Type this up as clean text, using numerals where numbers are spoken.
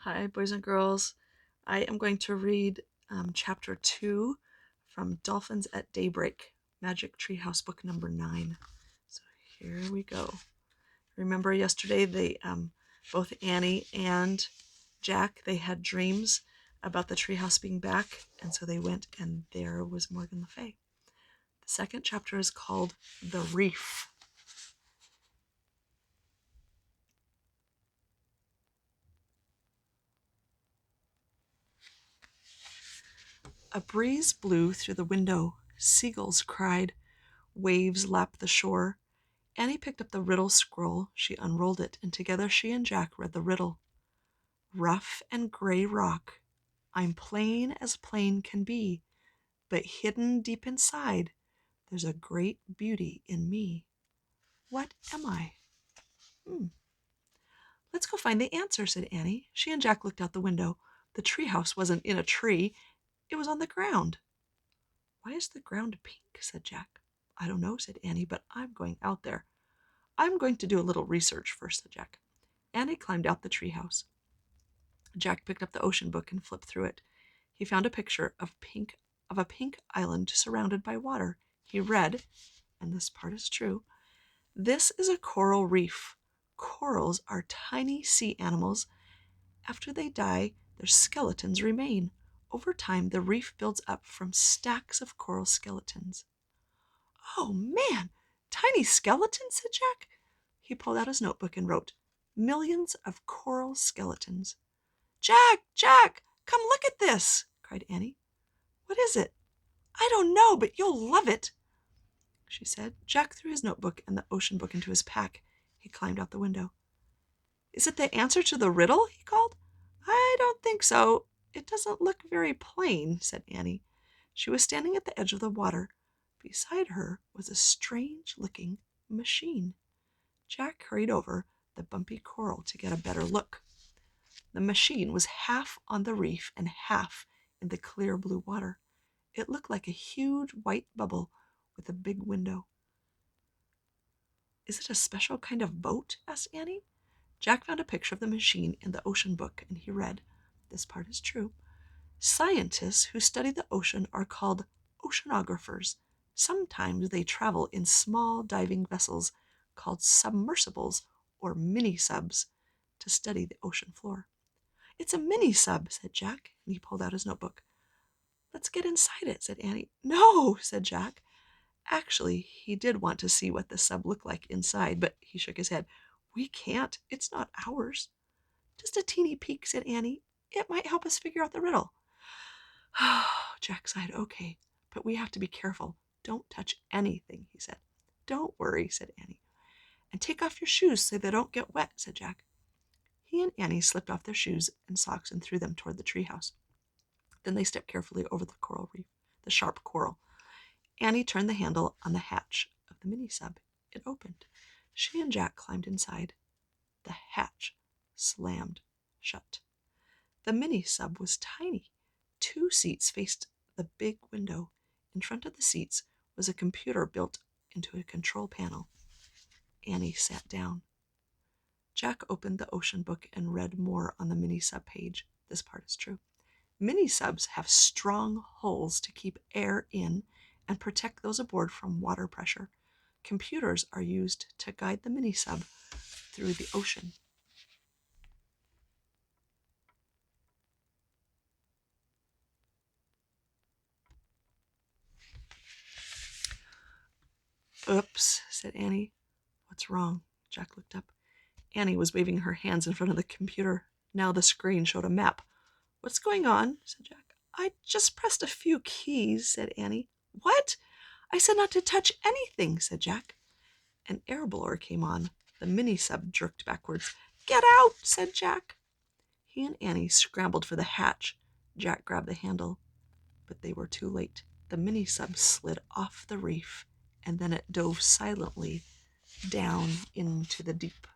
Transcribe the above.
Hi, boys and girls. I am going to read chapter 2 from Dolphins at Daybreak, Magic Treehouse book number 9. So here we go. Remember yesterday both Annie and Jack, they had dreams about the treehouse being back, and so they went and there was Morgan Le Fay. The second chapter is called The Reef. A breeze blew through the window. Seagulls cried. Waves lapped the shore. Annie picked up the riddle scroll. She unrolled it, and together she and Jack read the riddle. Rough and gray rock, I'm plain as plain can be, but hidden deep inside, there's a great beauty in me. What am I? Let's go find the answer, said Annie. She and Jack looked out the window. The treehouse wasn't in a tree. It was on the ground. Why is the ground pink? Said Jack. I don't know, said Annie, but I'm going out there. I'm going to do a little research first, said Jack. Annie climbed out the treehouse. Jack picked up the ocean book and flipped through it. He found a picture of a pink island surrounded by water. He read, and this part is true, this is a coral reef. Corals are tiny sea animals. After they die, their skeletons remain. Over time, the reef builds up from stacks of coral skeletons. Oh, man! Tiny skeletons, said Jack. He pulled out his notebook and wrote, millions of coral skeletons. Jack, come look at this, cried Annie. What is it? I don't know, but you'll love it, she said. Jack threw his notebook and the ocean book into his pack. He climbed out the window. Is it the answer to the riddle? He called. I don't think so. It doesn't look very plain, said Annie. She was standing at the edge of the water. Beside her was a strange-looking machine. Jack hurried over the bumpy coral to get a better look. The machine was half on the reef and half in the clear blue water. It looked like a huge white bubble with a big window. Is it a special kind of boat? Asked Annie. Jack found a picture of the machine in the ocean book, and he read, this part is true, scientists who study the ocean are called oceanographers. Sometimes they travel in small diving vessels called submersibles or mini-subs to study the ocean floor. It's a mini-sub, said Jack, and he pulled out his notebook. Let's get inside it, said Annie. No, said Jack. Actually, he did want to see what the sub looked like inside, but he shook his head. We can't. It's not ours. Just a teeny peek, said Annie. It might help us figure out the riddle. Jack sighed. Okay, but we have to be careful. Don't touch anything, he said. Don't worry, said Annie. And take off your shoes so they don't get wet, said Jack. He and Annie slipped off their shoes and socks and threw them toward the treehouse. Then they stepped carefully over the coral reef, the sharp coral. Annie turned the handle on the hatch of the mini-sub. It opened. She and Jack climbed inside. The hatch slammed shut. The mini-sub was tiny. 2 seats faced the big window. In front of the seats was a computer built into a control panel. Annie sat down. Jack opened the ocean book and read more on the mini-sub page. This part is true. Mini-subs have strong hulls to keep air in and protect those aboard from water pressure. Computers are used to guide the mini-sub through the ocean. Oops, said Annie. What's wrong? Jack looked up. Annie was waving her hands in front of the computer. Now the screen showed a map. What's going on? Said Jack. I just pressed a few keys, said Annie. What? I said not to touch anything, said Jack. An air blower came on. The mini-sub jerked backwards. Get out, said Jack. He and Annie scrambled for the hatch. Jack grabbed the handle, but they were too late. The mini-sub slid off the reef, and then it dove silently down into the deep.